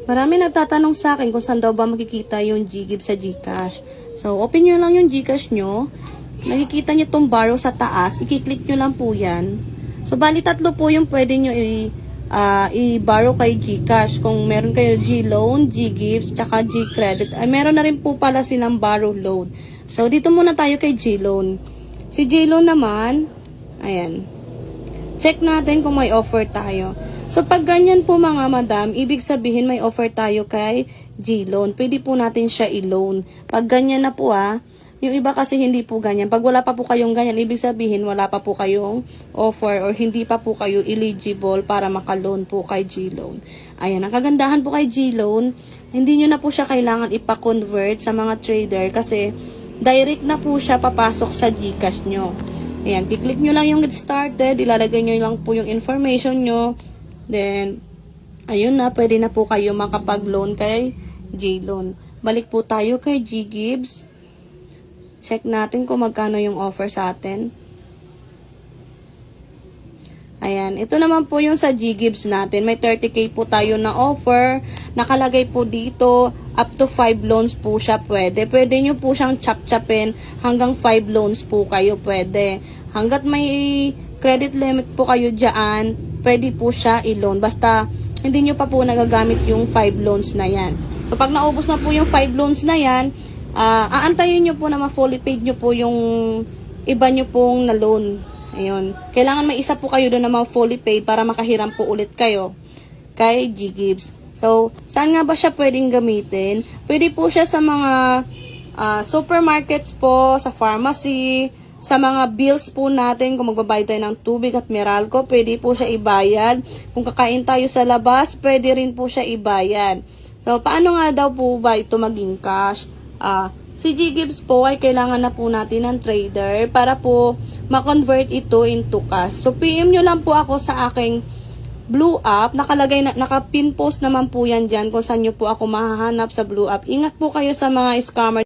Marami nagtatanong sa akin kung saan daw ba makikita yung GGives sa GCash. So, open nyo lang yung GCash nyo. Nakikita nyo itong borrow sa taas. I-click nyo lang po yan. So, bali tatlo po yung pwede nyo i-borrow kay GCash. Kung meron kayo G-Loan, GGives, tsaka G-Credit. Ay, meron na rin po pala silang borrow loan. So, dito muna tayo kay G-Loan. Si G-Loan naman, ayan. Check natin kung may offer tayo. So, pag ganyan po mga madam, ibig sabihin may offer tayo kay G-Loan. Pwede po natin siya i-loan. Pag ganyan na po yung iba kasi hindi po ganyan. Pag wala pa po kayong ganyan, ibig sabihin wala pa po kayong offer or hindi pa po kayo eligible para maka-loan po kay G-Loan. Ayan, ang kagandahan po kay G-Loan, hindi nyo na po siya kailangan ipa-convert sa mga trader kasi direct na po siya papasok sa GCash nyo. Ayan, kiklik nyo lang yung get started, ilalagay nyo lang po yung information nyo. Then, ayun na, pwede na po kayo makapag-loan kay G-Loan. Balik po tayo kay GGives. Check natin kung magkano yung offer sa atin. Ayan, ito naman po yung sa GGives natin. May 30k po tayo na offer. Nakalagay po dito, up to 5 loans po siya pwede. Pwede nyo po siyang chap-chapin hanggang 5 loans po kayo pwede. Hanggat may credit limit po kayo dyan, pwede po siya i-loan. Basta, hindi nyo pa po nagagamit yung 5 loans na yan. So, pag naubos na po yung 5 loans na yan, aantayin nyo po na ma-fully paid nyo po yung iba nyo pong na-loan. Ayun. Kailangan may isa po kayo doon na ma-fully paid para makahiram po ulit kayo kay GGives. So, saan nga ba siya pwedeng gamitin? Pwede po siya sa mga supermarkets po, sa pharmacy, sa mga bills po natin, kung magbabayad tayo ng tubig at Meralco, pwede po siya ibayad. Kung kakain tayo sa labas, pwede rin po siya ibayad. So, paano nga daw po ba ito maging cash? Si GGives po ay kailangan na po natin ng trader para po ma-convert ito into cash. So, PM nyo lang po ako sa aking Blue App. Nakalagay na, naka-pin post naman po yan dyan kung saan nyo po ako mahahanap sa Blue App. Ingat po kayo sa mga scammer.